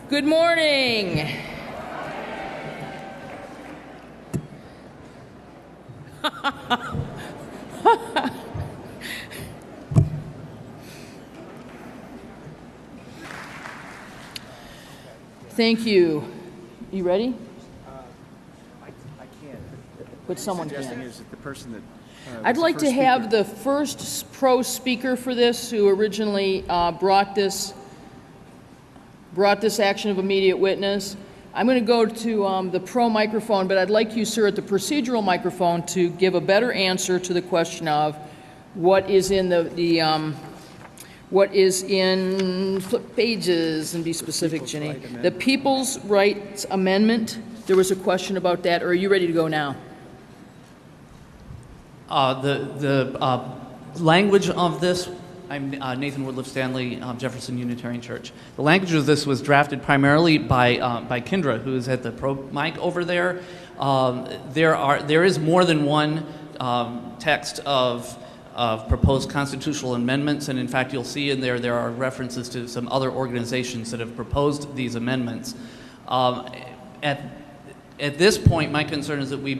Good morning. Thank you. You ready? I can't. But someone Suggesting can. is that the person that I'd like to have the first pro speaker for this, who originally brought this action of immediate witness. I'm going to go to the pro microphone, but I'd like you, sir, at the procedural microphone to give a better answer to the question of what is in flip pages, and be specific, Ginny. The People's Rights Amendment. There was a question about that. Or are you ready to go now? The language of this, I'm Nathan Woodliff Stanley, Jefferson Unitarian Church. The language of this was drafted primarily by Kendra, who is at the pro mic over there. There is more than one text of proposed constitutional amendments, and in fact you'll see in there are references to some other organizations that have proposed these amendments. At this point, my concern is that we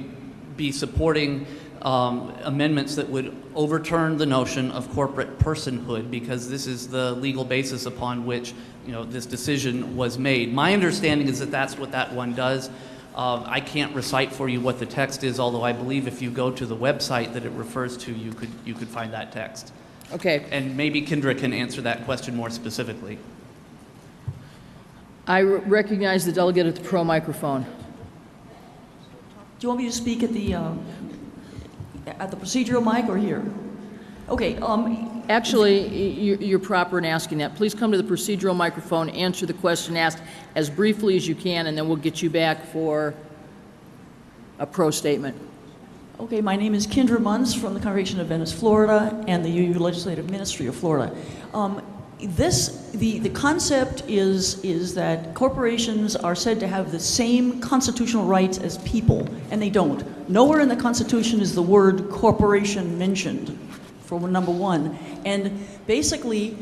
be supporting amendments that would overturn the notion of corporate personhood, because this is the legal basis upon which this decision was made. My understanding is that that's what that one does. I can't recite for you what the text is, although I believe if you go to the website that it refers to, you could find that text. Okay. And maybe Kendra can answer that question more specifically. I recognize the delegate at the pro microphone. Do you want me to speak at the procedural mic or here? Okay. Actually, you're proper in asking that. Please come to the procedural microphone, answer the question asked as briefly as you can, and then we'll get you back for a pro statement. Okay, my name is Kendra Munns from the Congregation of Venice, Florida, and the UU Legislative Ministry of Florida. The concept is that corporations are said to have the same constitutional rights as people, and they don't. Nowhere in the Constitution is the word corporation mentioned, for number one. And basically,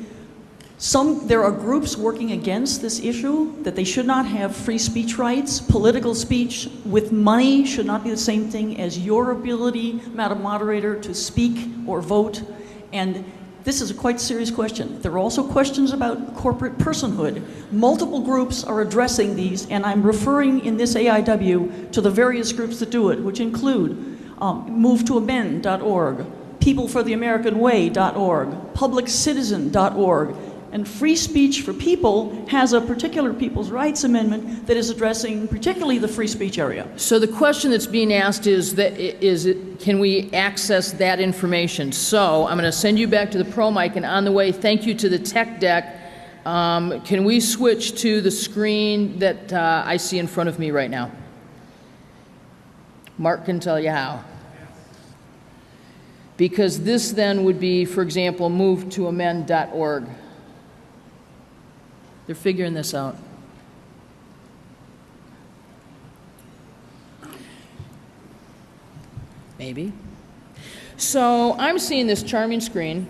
there are groups working against this issue, that they should not have free speech rights. Political speech with money should not be the same thing as your ability, Madam Moderator, to speak or vote. And this is a quite serious question. There are also questions about corporate personhood. Multiple groups are addressing these, and I'm referring in this AIW to the various groups that do it, which include MoveToAmend.org, PeopleForTheAmericanWay.org, PublicCitizen.org, and Free Speech for People has a particular People's Rights Amendment that is addressing particularly the free speech area. So the question that's being asked is can we access that information? So I'm going to send you back to the pro mic, and on the way, thank you to the tech deck. Can we switch to the screen that I see in front of me right now? Mark can tell you how. Because this then would be, for example, MoveToAmend.org. They're figuring this out. Maybe. So I'm seeing this charming screen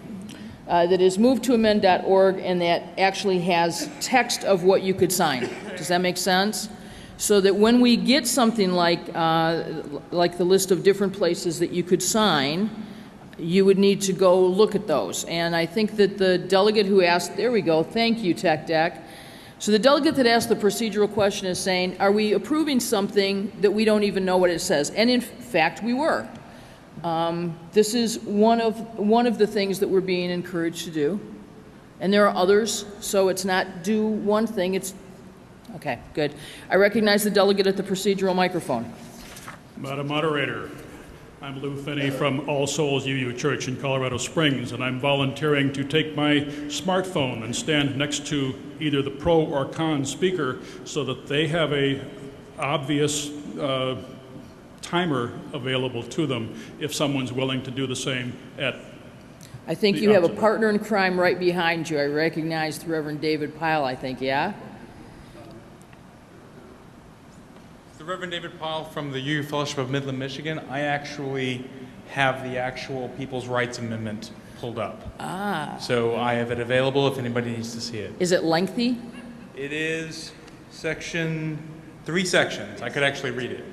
that is MoveToAmend.org, and that actually has text of what you could sign. Does that make sense? So that when we get something like the list of different places that you could sign, you would need to go look at those. And I think that the delegate who asked, there we go, thank you, Tech Deck. So the delegate that asked the procedural question is saying, are we approving something that we don't even know what it says? And in fact, we were. This is one of the things that we're being encouraged to do. And there are others, so it's not do one thing, it's, okay, good. I recognize the delegate at the procedural microphone. Madam Moderator, I'm Lou Finney from All Souls UU Church in Colorado Springs, and I'm volunteering to take my smartphone and stand next to either the pro or con speaker so that they have a obvious timer available to them if someone's willing to do the same at I think you have a partner in crime right behind you. I recognize the Reverend David Pyle, I think, yeah? The Reverend David Pyle from the UU Fellowship of Midland, Michigan. I actually have the actual People's Rights Amendment pulled up. Ah. So I have it available if anybody needs to see it. Is it lengthy? It is Three sections. I could actually read it.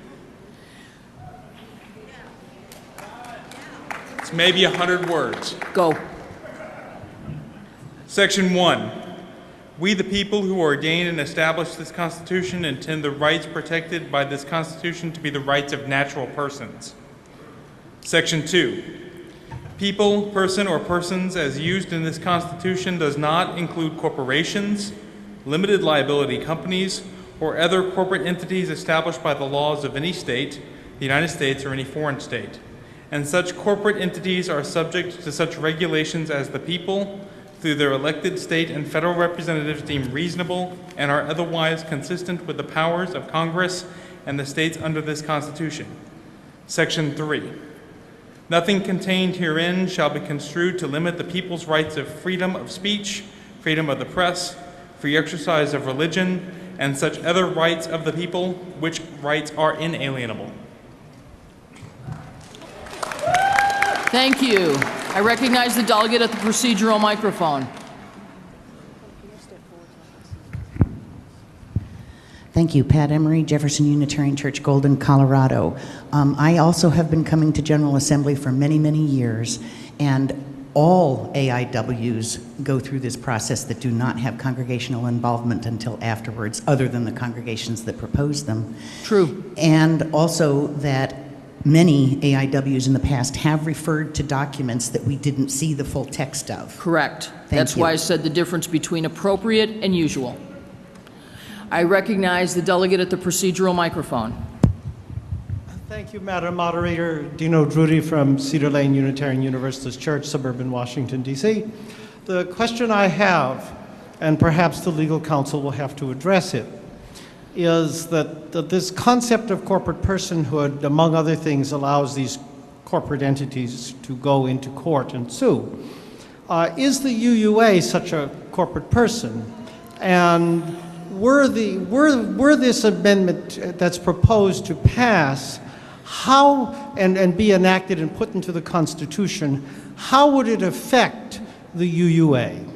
It's maybe 100 words. Go. Section 1. We, the people who ordain and establish this Constitution, intend the rights protected by this Constitution to be the rights of natural persons. Section 2. People, person, or persons as used in this Constitution does not include corporations, limited liability companies, or other corporate entities established by the laws of any state, the United States, or any foreign state. And such corporate entities are subject to such regulations as the people, through their elected state and federal representatives, deem reasonable and are otherwise consistent with the powers of Congress and the states under this Constitution. Section 3. Nothing contained herein shall be construed to limit the people's rights of freedom of speech, freedom of the press, free exercise of religion, and such other rights of the people, which rights are inalienable. Thank you. I recognize the delegate at the procedural microphone. Thank you. Pat Emery, Jefferson Unitarian Church, Golden, Colorado. I also have been coming to General Assembly for many, many years, and all AIWs go through this process that do not have congregational involvement until afterwards, other than the congregations that propose them. True. And also that many AIWs in the past have referred to documents that we didn't see the full text of. Correct. That's why I said the difference between appropriate and usual. I recognize the delegate at the procedural microphone. Thank you, Madam Moderator. Dino Drudy from Cedar Lane Unitarian Universalist Church, suburban Washington, D.C. The question I have, and perhaps the legal counsel will have to address it, is that this concept of corporate personhood, among other things, allows these corporate entities to go into court and sue. Is the UUA such a corporate person? And were this amendment that's proposed to pass, how, and be enacted and put into the Constitution, how would it affect the UUA?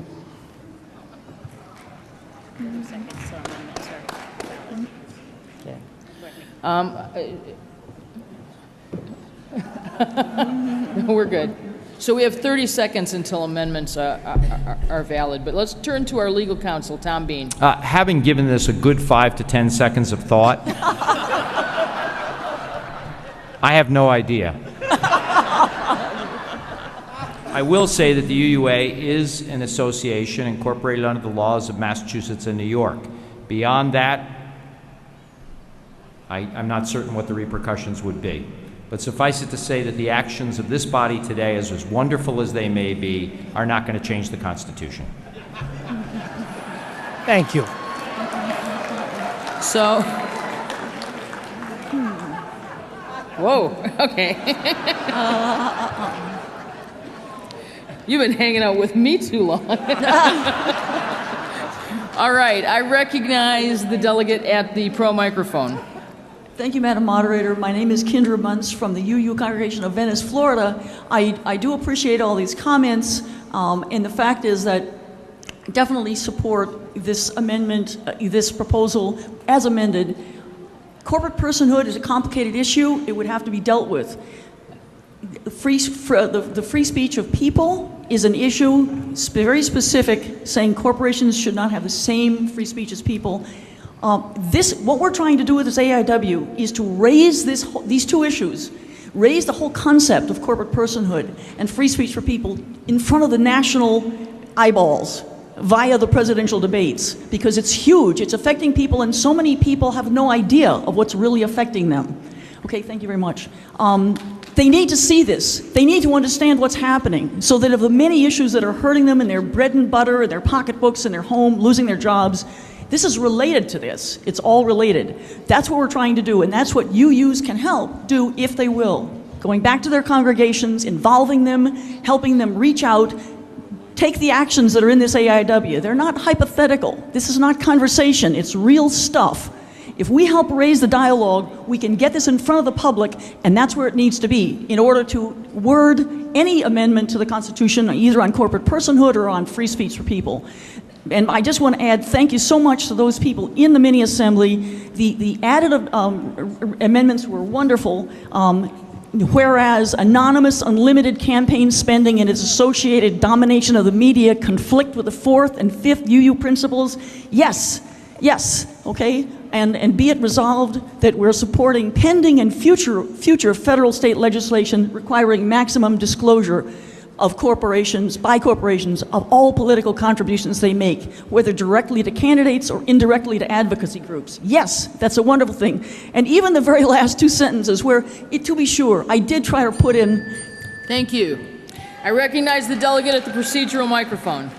We're good. So we have 30 seconds until amendments are valid, but let's turn to our legal counsel, Tom Bean. Having given this a good 5 to 10 seconds of thought, I have no idea. I will say that the UUA is an association incorporated under the laws of Massachusetts and New York. Beyond that, I'm not certain what the repercussions would be. But suffice it to say that the actions of this body today, as wonderful as they may be, are not going to change the Constitution. Thank you. So, whoa, okay. You've been hanging out with me too long. All right, I recognize the delegate at the pro microphone. Thank you, Madam Moderator. My name is Kendra Muntz from the UU Congregation of Venice, Florida. I do appreciate all these comments, and the fact is that I definitely support this amendment, this proposal as amended. Corporate personhood is a complicated issue. It would have to be dealt with. The free speech of people is an issue, very specific, saying corporations should not have the same free speech as people. What we're trying to do with this AIW is to raise these two issues, raise the whole concept of corporate personhood and free speech for people in front of the national eyeballs via the presidential debates, because it's huge. It's affecting people, and so many people have no idea of what's really affecting them. Okay, thank you very much. They need to see this. They need to understand what's happening, so that of the many issues that are hurting them in their bread and butter, in their pocketbooks, in their home, losing their jobs, this is related to this. It's all related. That's what we're trying to do, and that's what UUs can help do if they will. Going back to their congregations, involving them, helping them reach out, take the actions that are in this AIW. They're not hypothetical. This is not conversation. It's real stuff. If we help raise the dialogue, we can get this in front of the public, and that's where it needs to be in order to word any amendment to the Constitution, either on corporate personhood or on free speech for people. And I just want to add thank you so much to those people in the mini assembly. The added amendments were wonderful. Whereas anonymous unlimited campaign spending and its associated domination of the media conflict with the fourth and fifth UU principles, yes, okay? And be it resolved that we're supporting pending and future federal state legislation requiring maximum disclosure of corporations, by corporations, of all political contributions they make, whether directly to candidates or indirectly to advocacy groups. Yes, that's a wonderful thing. And even the very last two sentences where, to be sure, I did try to put in. Thank you. I recognize the delegate at the procedural microphone.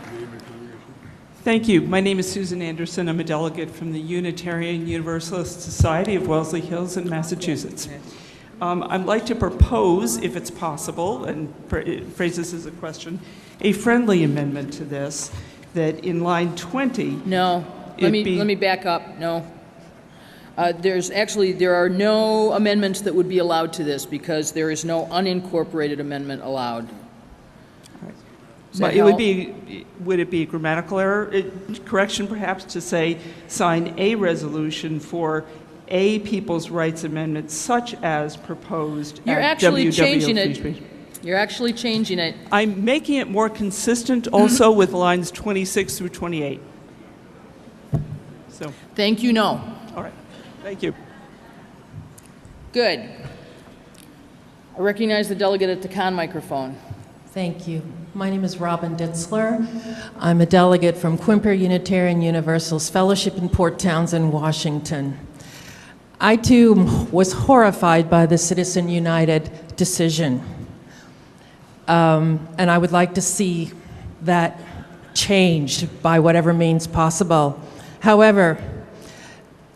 Thank you. My name is Susan Anderson. I'm a delegate from the Unitarian Universalist Society of Wellesley Hills in Massachusetts. I'd like to propose, if it's possible, and phrase this as a question, a friendly amendment to this, that in line 20... No. Let me back up. No. There are no amendments that would be allowed to this because there is no unincorporated amendment allowed. But would it be a grammatical error? Correction perhaps to say sign a resolution for a people's rights amendment such as proposed You're at actually WW changing Free it. Speech. You're actually changing it. I'm making it more consistent also with lines 26 through 28. So. Thank you, no. All right. Thank you. Good. I recognize the delegate at the con microphone. Thank you. My name is Robin Ditzler. I'm a delegate from Quimper Unitarian Universalist Fellowship in Port Townsend, Washington. I too was horrified by the Citizen United decision. And I would like to see that changed by whatever means possible. However,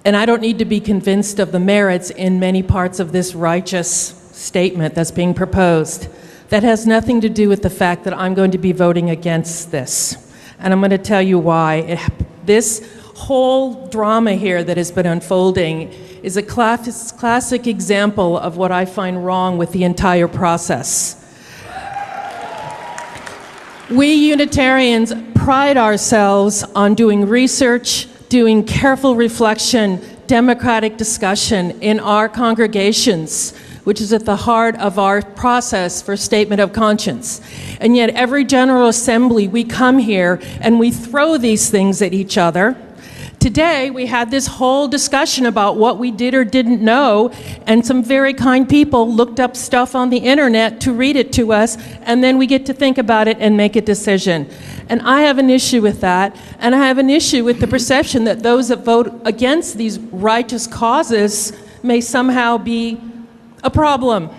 and I don't need to be convinced of the merits in many parts of this righteous statement that's being proposed. That has nothing to do with the fact that I'm going to be voting against this. And I'm going to tell you why. This whole drama here that has been unfolding is a classic example of what I find wrong with the entire process. We Unitarians pride ourselves on doing research, doing careful reflection, democratic discussion in our congregations, which is at the heart of our process for statement of conscience. And yet every General Assembly, we come here and we throw these things at each other. Today, we had this whole discussion about what we did or didn't know, and some very kind people looked up stuff on the internet to read it to us, and then we get to think about it and make a decision. And I have an issue with that, and I have an issue with the perception that those that vote against these righteous causes may somehow be a problem.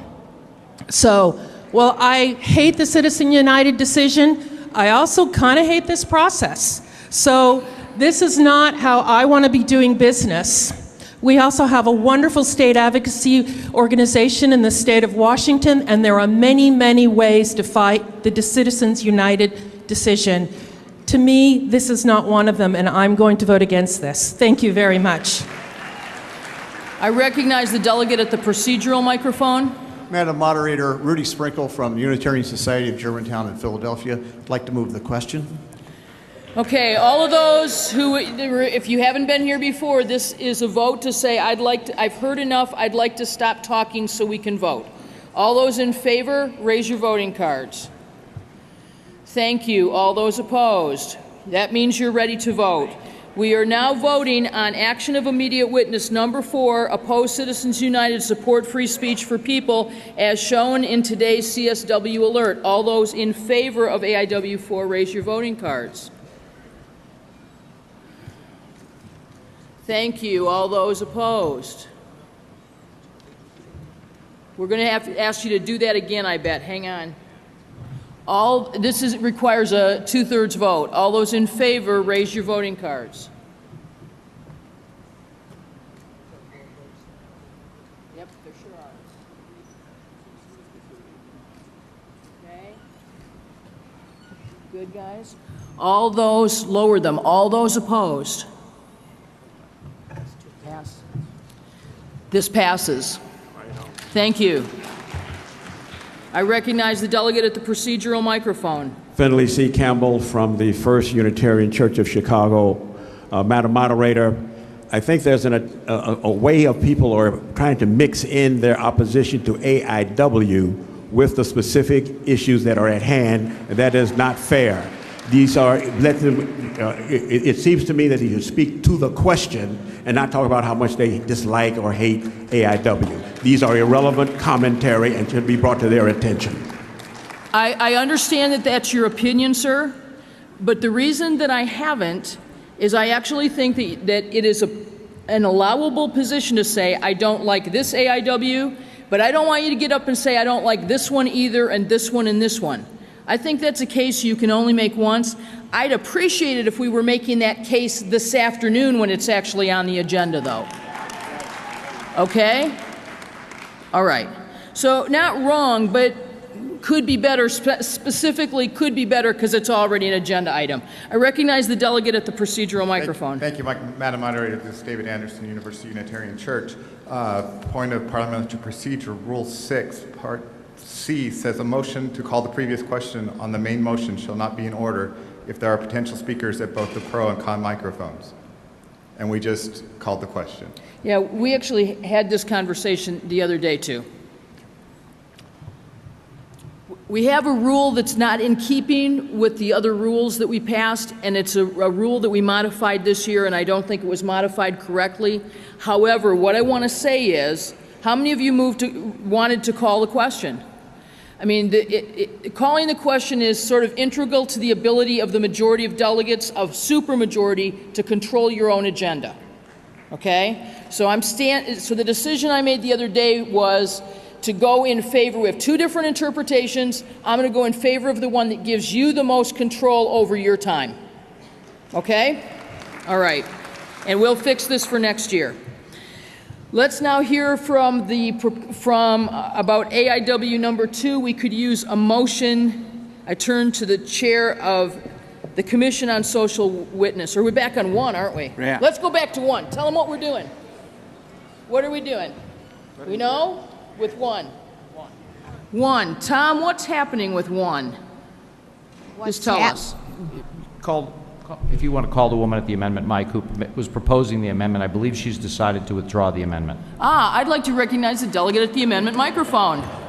So, while I hate the Citizen United decision, I also kind of hate this process. So, this is not how I want to be doing business. We also have a wonderful state advocacy organization in the state of Washington, and there are many, many ways to fight the Citizens United decision. To me, this is not one of them, and I'm going to vote against this. Thank you very much. I recognize the delegate at the procedural microphone. Madam Moderator, Rudy Sprinkle from the Unitarian Society of Germantown in Philadelphia. I'd like to move the question. Okay, all of those who, if you haven't been here before, this is a vote to say, I've heard enough, I'd like to stop talking so we can vote. All those in favor, raise your voting cards. Thank you. All those opposed? That means you're ready to vote. We are now voting on action of immediate witness number 4, oppose Citizens United, support free speech for people, as shown in today's CSW alert. All those in favor of AIW 4, raise your voting cards. Thank you. All those opposed? We're going to have to ask you to do that again, I bet. Hang on. This requires a 2/3 vote. All those in favor, raise your voting cards. Yep, there sure are. Okay. Good, guys. All those, lower them. All those opposed? This passes. Thank you. I recognize the delegate at the procedural microphone. Finley C. Campbell from the First Unitarian Church of Chicago. Madam Moderator, I think there's a way of people are trying to mix in their opposition to AIW with the specific issues that are at hand, and that is not fair. These are, it seems to me that you should speak to the question and not talk about how much they dislike or hate AIW. These are irrelevant commentary and should be brought to their attention. I understand that that's your opinion, sir, but the reason that I haven't is I actually think that it is an allowable position to say, I don't like this AIW, but I don't want you to get up and say, I don't like this one either, and this one and this one. I think that's a case you can only make once. I'd appreciate it if we were making that case this afternoon when it's actually on the agenda, though. Okay? All right. So, not wrong, but could be better, specifically could be better because it's already an agenda item. I recognize the delegate at the procedural microphone. Thank you, Madam Moderator. This is David Anderson, University Unitarian Church. Point of parliamentary procedure, Rule 6, Part C says a motion to call the previous question on the main motion shall not be in order if there are potential speakers at both the pro and con microphones. And we just called the question. Yeah, we actually had this conversation the other day, too. We have a rule that's not in keeping with the other rules that we passed, and it's a rule that we modified this year, and I don't think it was modified correctly. However, what I want to say is, how many of you wanted to call the question? I mean, calling the question is sort of integral to the ability of the majority of delegates, of supermajority, to control your own agenda. Okay? So the decision I made the other day was to go in favor. We have two different interpretations. I'm going to go in favor of the one that gives you the most control over your time. Okay? All right. And we'll fix this for next year. Let's now hear from about AIW number 2. We could use a motion. I turn to the chair of the Commission on Social Witness. We're back on 1, aren't we? Yeah. Let's go back to 1. Tell them what we're doing. What are we doing? We know? With 1. 1. Tom, what's happening with 1? Just tell us. If you want to call the woman at the amendment mic who was proposing the amendment, I believe she's decided to withdraw the amendment. I'd like to recognize the delegate at the amendment microphone.